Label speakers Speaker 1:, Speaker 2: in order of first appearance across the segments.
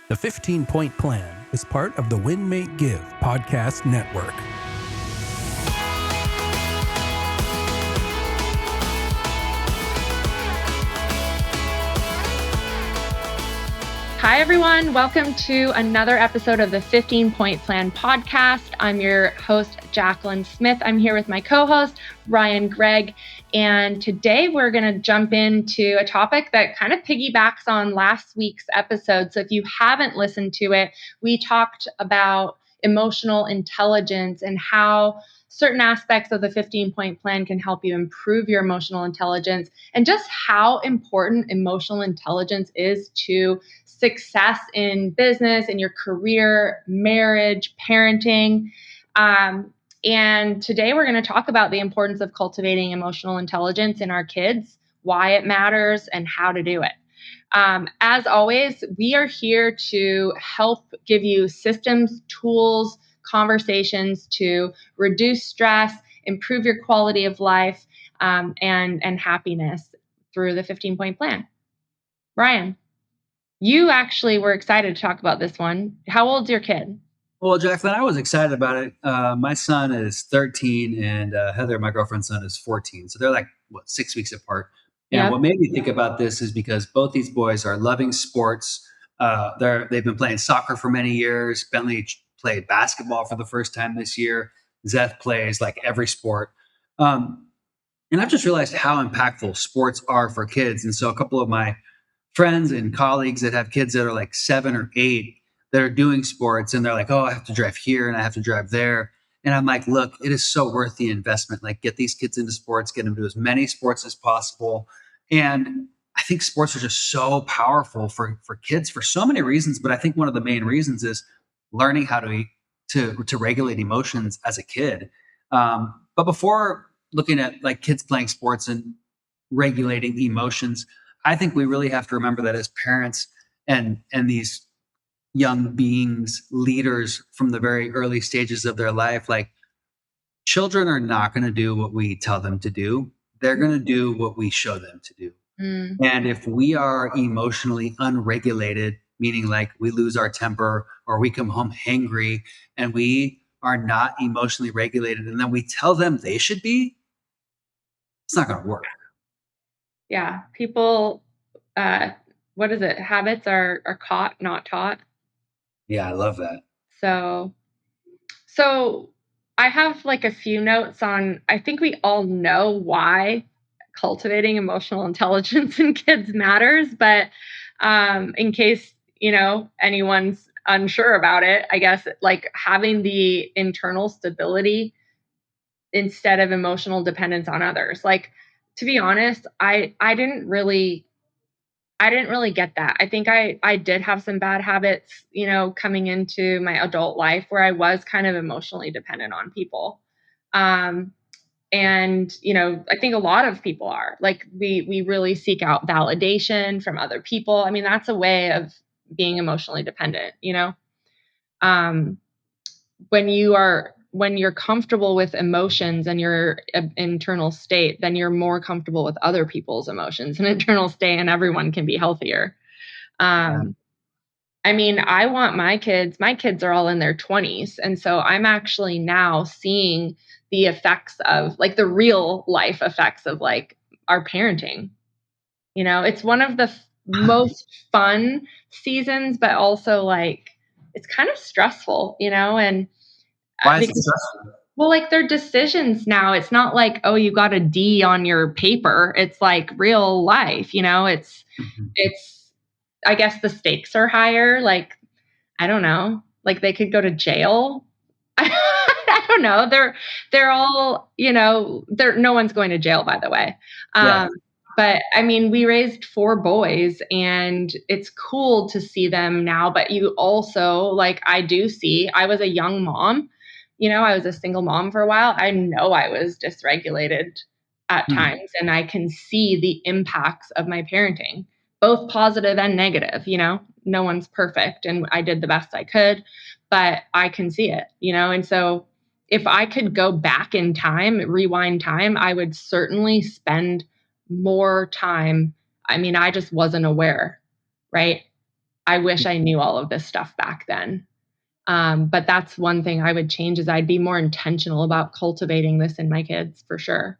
Speaker 1: The 15-Point Plan is part of the Win, Make, Give podcast network.
Speaker 2: Hi, everyone. Welcome to another episode of the 15-Point Plan podcast. I'm your host, Jacqueline Smith. I'm here with my co-host, Ryan Greigg. And today we're going to jump into a topic that kind of piggybacks on last week's episode. So if you haven't listened to it, we talked about emotional intelligence and how certain aspects of the 15-Point Plan can help you improve your emotional intelligence, and just how important emotional intelligence is to success in business, in your career, marriage, parenting. And today we're going to talk about the importance of cultivating emotional intelligence in our kids, why it matters, and how to do it. As always, we are here to help give you systems, tools, conversations to reduce stress, improve your quality of life, and happiness through the 15-Point Plan. Ryan, you actually were excited to talk about this one. How old's your kid?
Speaker 3: Well, Jacqueline, I was excited about it. My son is 13 and Heather, my girlfriend's son, is 14. So they're like, 6 weeks apart. And
Speaker 2: Yep.
Speaker 3: What made me think about this is because both these boys are loving sports. They've been playing soccer for many years. Bentley played basketball for the first time this year. Zeth plays like every sport. And I've just realized how impactful sports are for kids. And so a couple of my friends and colleagues that have kids that are like 7 or 8 that are doing sports, and they're like, oh, I have to drive here and I have to drive there. And I'm like, look, it is so worth the investment. Like, get these kids into sports, get them to do as many sports as possible. And I think sports are just so powerful for kids for so many reasons. But I think one of the main reasons is learning how to regulate emotions as a kid. But before looking at like kids playing sports and regulating emotions, I think we really have to remember that as parents and these young beings, leaders from the very early stages of their life, like, children are not going to do what we tell them to do. They're going to do what we show them to do. And if we are emotionally unregulated, meaning like we lose our temper or we come home hangry and we are not emotionally regulated, and then we tell them they should be, it's not going to work.
Speaker 2: Yeah. People, what is it? Habits are caught, not taught.
Speaker 3: Yeah, I love that.
Speaker 2: So I have like a few notes on, I think we all know why cultivating emotional intelligence in kids matters, but in case, anyone's unsure about it, I guess like having the internal stability instead of emotional dependence on others. Like, to be honest, I didn't really get that. I think I did have some bad habits, coming into my adult life where I was kind of emotionally dependent on people. And, I think a lot of people are like, we really seek out validation from other people. I mean, that's a way of being emotionally dependent, when you're comfortable with emotions and your internal state, then you're more comfortable with other people's emotions and internal state, and everyone can be healthier. I mean, I want my kids are all in their 20s. And so I'm actually now seeing the effects of like the real life effects of like our parenting. It's one of the most fun seasons, but also like it's kind of stressful, and
Speaker 3: Why is it stressful?
Speaker 2: well, like their decisions now, it's not like, oh, you got a D on your paper. It's like real life, it's, I guess the stakes are higher. Like, I don't know, like they could go to jail. I don't know. They're all, no one's going to jail, by the way.
Speaker 3: Yeah.
Speaker 2: But I mean, we raised 4 boys and it's cool to see them now, but you also like, I was a young mom, I was a single mom for a while. I know I was dysregulated at times, and I can see the impacts of my parenting, both positive and negative. No one's perfect, and I did the best I could, but I can see it, and so if I could go back in time, rewind time, I would certainly spend more time. I mean, I just wasn't aware, right? I wish I knew all of this stuff back then. But that's one thing I would change, is I'd be more intentional about cultivating this in my kids for sure.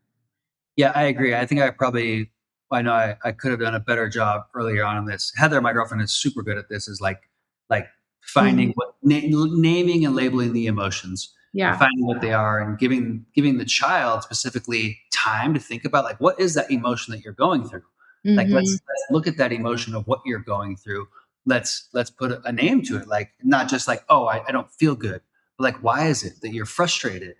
Speaker 3: Yeah, I agree. I think I know I could have done a better job earlier on in this. Heather, my girlfriend, is super good at this. Is like finding
Speaker 2: Mhm.
Speaker 3: naming and labeling the emotions and
Speaker 2: Yeah.
Speaker 3: finding what they are, and giving the child specifically time to think about, like, what is that emotion that you're going through. Like,
Speaker 2: Hmm.
Speaker 3: let's look at that emotion of what you're going through. Let's put a name to it. Like, not just like, oh, I don't feel good, but like, why is it that you're frustrated?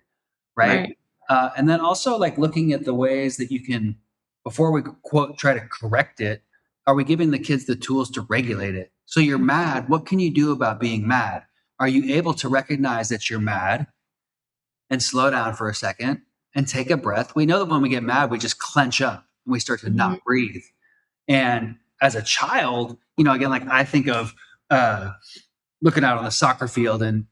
Speaker 3: Right?
Speaker 2: Right.
Speaker 3: And then also, like, looking at the ways that you can, before we quote try to correct it, are we giving the kids the tools to regulate it? So you're mad. What can you do about being mad? Are you able to recognize that you're mad and slow down for a second and take a breath? We know that when we get mad, we just clench up and we start to
Speaker 2: Hmm.
Speaker 3: not breathe. And as a child, again, like, I think of uh, looking out on the soccer field, and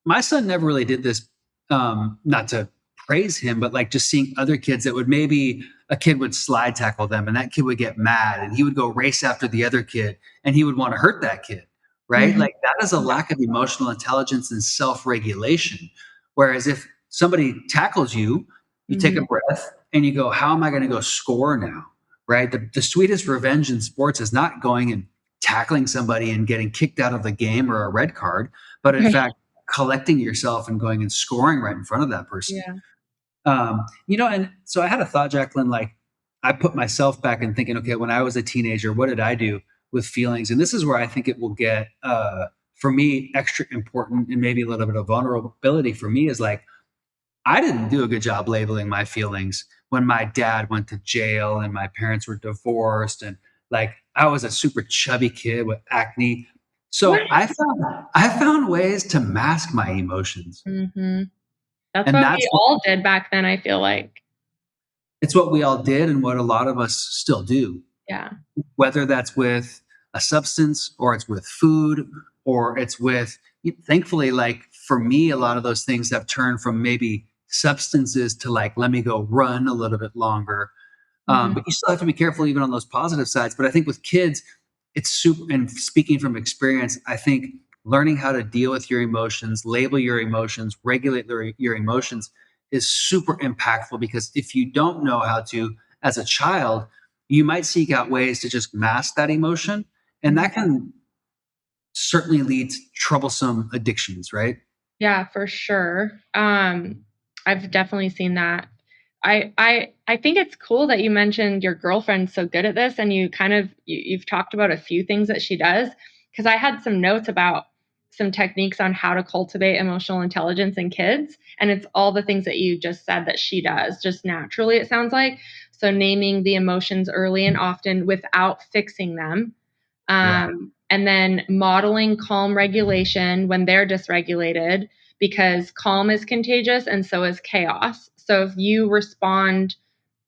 Speaker 3: my son never really did this, not to praise him, but like just seeing other kids that would, maybe a kid would slide tackle them and that kid would get mad and he would go race after the other kid and he would want to hurt that kid, right?
Speaker 2: Hmm.
Speaker 3: Like, that is a lack of emotional intelligence and self-regulation. Whereas if somebody tackles you, you take a
Speaker 2: Hmm.
Speaker 3: breath and you go, how am I going to go score now? Right? The sweetest revenge in sports is not going and tackling somebody and getting kicked out of the game or a red card, but in
Speaker 2: Right.
Speaker 3: fact, collecting yourself and going and scoring right in front of that person.
Speaker 2: Yeah.
Speaker 3: And so I had a thought, Jacqueline, like, I put myself back and thinking, okay, when I was a teenager, what did I do with feelings? And this is where I think it will get, for me, extra important, and maybe a little bit of vulnerability for me, is like, I didn't do a good job labeling my feelings when my dad went to jail and my parents were divorced, and like, I was a super chubby kid with acne.
Speaker 2: What?
Speaker 3: So I found ways to mask my emotions.
Speaker 2: Hmm. That's
Speaker 3: And
Speaker 2: what
Speaker 3: that's
Speaker 2: we all did back then, I feel like.
Speaker 3: it's what we all did and what a lot of us still do.
Speaker 2: Yeah.
Speaker 3: Whether that's with a substance or it's with food or it's with, thankfully, like, for me, a lot of those things have turned from maybe substances to, like, let me go run a little bit longer.
Speaker 2: Hmm.
Speaker 3: But you still have to be careful even on those positive sides. But I think with kids, it's super. And speaking from experience, I think learning how to deal with your emotions, label your emotions, regulate your emotions is super impactful, because if you don't know how to, as a child, you might seek out ways to just mask that emotion. And that can certainly lead to troublesome addictions, right?
Speaker 2: Yeah, for sure. I've definitely seen that. I think it's cool that you mentioned your girlfriend's so good at this, and you've talked about a few things that she does, because I had some notes about some techniques on how to cultivate emotional intelligence in kids, and it's all the things that you just said that she does just naturally, it sounds like. So naming the emotions early and often without fixing them,
Speaker 3: Yeah.
Speaker 2: and then modeling calm regulation when they're dysregulated, because calm is contagious and so is chaos. So if you respond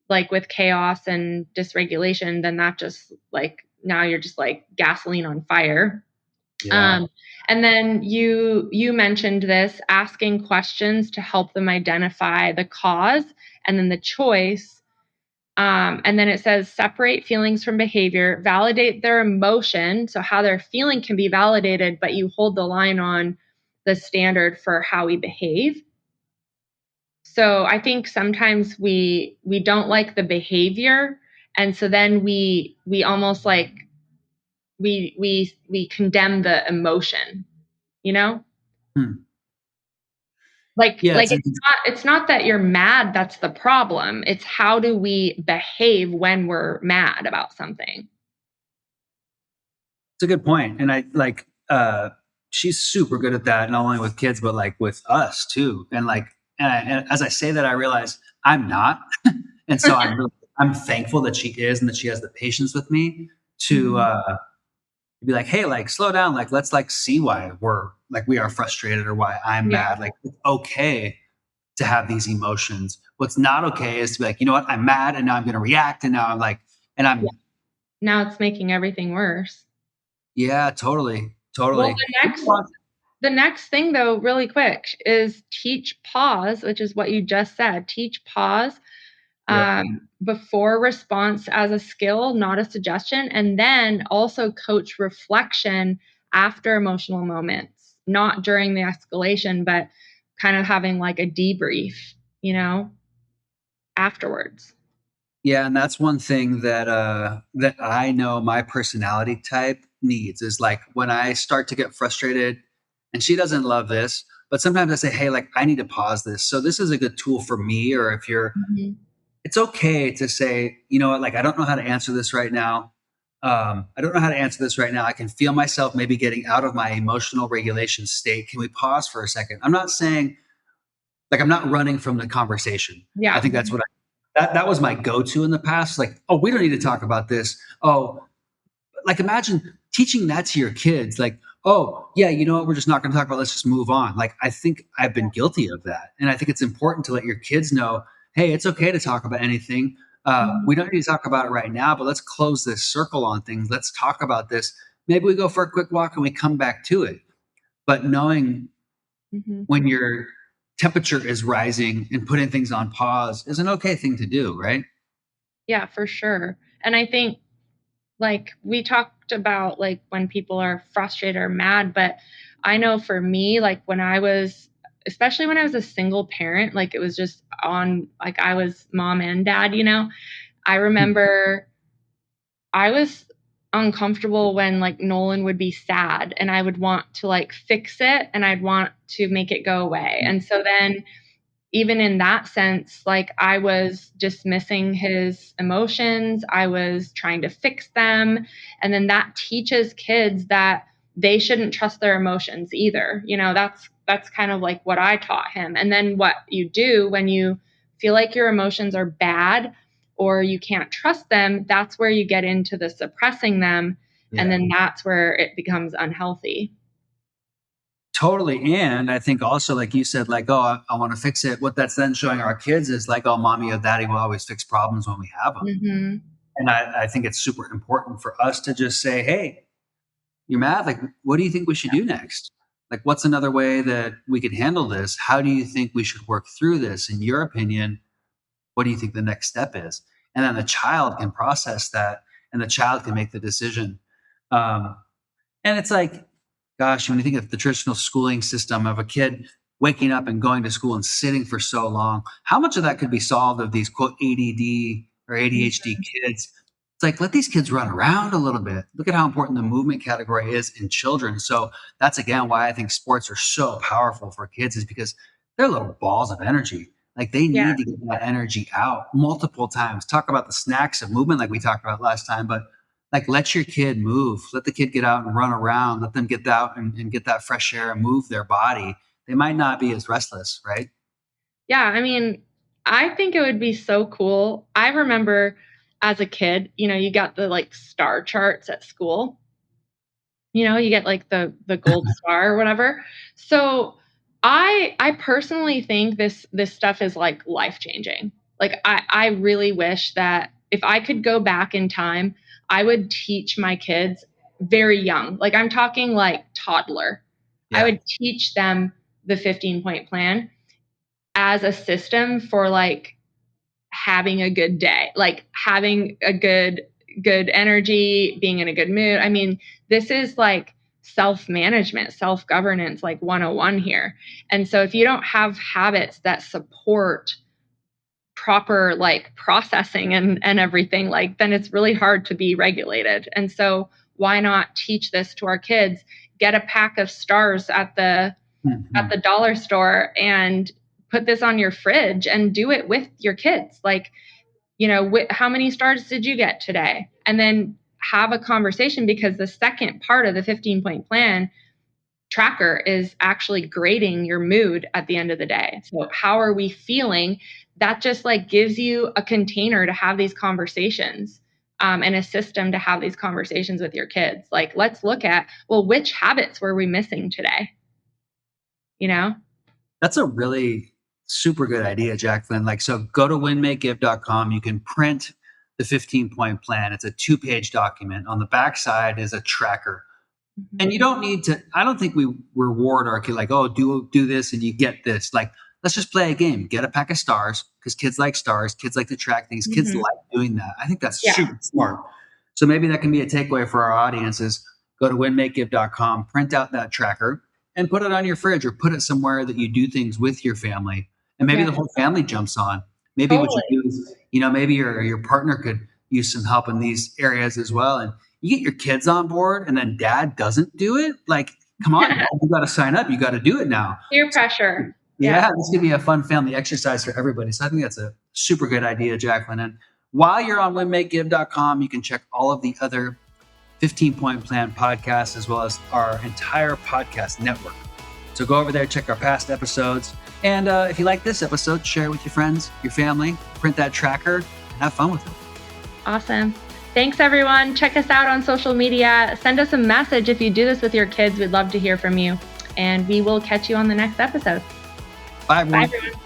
Speaker 2: like with chaos and dysregulation, then that just like now you're just like gasoline on fire.
Speaker 3: Yeah.
Speaker 2: Um, and then you mentioned this, asking questions to help them identify the cause and then the choice. And then it says separate feelings from behavior, validate their emotion. So, how they're feeling can be validated, but you hold the line on the standard for how we behave. So, I think sometimes we don't like the behavior. And so then we almost like we condemn the emotion, you know?
Speaker 3: Hmm.
Speaker 2: Like
Speaker 3: Yeah.
Speaker 2: like it's not that you're mad that's the problem. It's how do we behave when we're mad about something.
Speaker 3: It's a good point. And I like, she's super good at that, not only with kids, but like with us too. And like, and as I say that, I realize I'm not. And so I'm thankful that she is, and that she has the patience with me to,
Speaker 2: Mhm.
Speaker 3: be like, hey, like, slow down. Like, let's like see why we are frustrated, or why I'm
Speaker 2: Yeah,
Speaker 3: mad. Like, it's okay to have these emotions. What's not okay is to be like, you know what, I'm mad and now I'm going to react. And now I'm like, and
Speaker 2: yeah.
Speaker 3: I'm,
Speaker 2: Now it's making everything worse.
Speaker 3: yeah, totally,
Speaker 2: Well,
Speaker 3: totally.
Speaker 2: the next thing though, really quick, is teach pause, which is what you just said. Teach pause
Speaker 3: Yep.
Speaker 2: before response as a skill, not a suggestion, and then also coach reflection after emotional moments, not during the escalation, but kind of having like a debrief, afterwards.
Speaker 3: Yeah, and that's one thing that I know my personality type needs is like when I start to get frustrated, and she doesn't love this, but sometimes I say, "Hey, like I need to pause this." So this is a good tool for me, or if you're,
Speaker 2: Mhm.
Speaker 3: it's okay to say, you know what, like I don't know how to answer this right now. I don't know how to answer this right now. I can feel myself maybe getting out of my emotional regulation state. Can we pause for a second? I'm not saying like I'm not running from the conversation. I
Speaker 2: Yeah.
Speaker 3: think that's what that was my go-to in the past. Like, oh, we don't need to talk about this. Oh, like imagine teaching that to your kids. Like, oh, yeah, you know what? We're just not going to talk about. Let's just move on. Like, I think I've been guilty of that, and I think it's important to let your kids know, hey, it's okay to talk about anything.
Speaker 2: Mhm.
Speaker 3: We don't need to talk about it right now, but let's close this circle on things. Let's talk about this. Maybe we go for a quick walk and we come back to it. But knowing
Speaker 2: Mhm.
Speaker 3: when your temperature is rising and putting things on pause is an okay thing to do, right?
Speaker 2: Yeah, for sure. And I think like we talked about like when people are frustrated or mad, but I know for me, like when I was, especially when I was a single parent, like it was just on, like I was mom and dad, I remember I was uncomfortable when like Nolan would be sad and I would want to like fix it and I'd want to make it go away. And so then even in that sense, like I was dismissing his emotions, I was trying to fix them. And then that teaches kids that they shouldn't trust their emotions either. That's kind of like what I taught him. And then what you do when you feel like your emotions are bad or you can't trust them, that's where you get into the suppressing them. And
Speaker 3: Yeah.
Speaker 2: then that's where it becomes unhealthy.
Speaker 3: Totally. And I think also, like you said, like, oh, I want to fix it. What that's then showing our kids is like, oh, mommy or daddy will always fix problems when we have them.
Speaker 2: Hmm.
Speaker 3: And I think it's super important for us to just say, hey, you're mad. Like, what do you think we should do next? Like, what's another way that we could handle this? How do you think we should work through this? In your opinion, what do you think the next step is? And then the child can process that and the child can make the decision. Um, and it's like, gosh, when you think of the traditional schooling system of a kid waking up and going to school and sitting for so long, how much of that could be solved of these quote ADD or ADHD kids? It's like, let these kids run around a little bit. Look at how important the movement category is in children. So that's again why I think sports are so powerful for kids is because they're little balls of energy. Like they
Speaker 2: Yeah.
Speaker 3: need to get that energy out multiple times. Talk about the snacks of movement like we talked about last time, but like let your kid move, let the kid get out and run around, let them get out and get that fresh air and move their body. They might not be as restless, right?
Speaker 2: Yeah, I mean, I think it would be so cool. I remember as a kid, you got the like star charts at school. You get like the gold star or whatever. So I personally think this stuff is like life-changing. Like I really wish that if I could go back in time, I would teach my kids very young. Like I'm talking like toddler. I
Speaker 3: Yeah.
Speaker 2: would teach them the 15-point plan as a system for like having a good day, like having a good energy, being in a good mood. I mean, this is like self-management, self-governance like 101 here. And so if you don't have habits that support proper like processing and everything, like then it's really hard to be regulated. And so why not teach this to our kids? Get a pack of stars at
Speaker 3: Mhm.
Speaker 2: the dollar store and put this on your fridge and do it with your kids. Like, how many stars did you get today? And then have a conversation because the second part of the 15-point plan tracker is actually grading your mood at the end of the day. So, how are we feeling? That just like gives you a container to have these conversations. And a system to have these conversations with your kids. Like, let's look at, well, which habits were we missing today? You know?
Speaker 3: That's a really super good idea, Jacqueline. Like, so go to winmakegive.com. You can print the 15-point plan. It's a 2-page document. On the backside is a tracker. And
Speaker 2: Mhm.
Speaker 3: you don't need to, I don't think we reward our kid like, oh, do this and you get this. Like, let's just play a game. Get a pack of stars because kids like stars. Kids like to track things. Kids
Speaker 2: Mhm.
Speaker 3: like doing that. I think that's
Speaker 2: Yeah.
Speaker 3: super smart. So maybe that can be a takeaway for our audience is go to winmakegive.com, print out that tracker, and put it on your fridge or put it somewhere that you do things with your family. And maybe the whole family jumps on. Maybe what
Speaker 2: Totally.
Speaker 3: you do is, maybe your partner could use some help in these areas as well. And you get your kids on board and then dad doesn't do it. Like, come on, Dad, you got to sign up. You got to do it now.
Speaker 2: Peer pressure.
Speaker 3: Yeah, this could be a fun family exercise for everybody. So I think that's a super good idea, Jacqueline. And while you're on winmakegive.com, you can check all of the other 15-Point Plan podcasts as well as our entire podcast network. So go over there, check our past episodes. And if you like this episode, share it with your friends, your family, print that tracker, and have fun with it.
Speaker 2: Awesome. Thanks, everyone. Check us out on social media. Send us a message if you do this with your kids. We'd love to hear from you. And we will catch you on the next episode.
Speaker 3: Bye, everyone.
Speaker 2: Bye, everyone.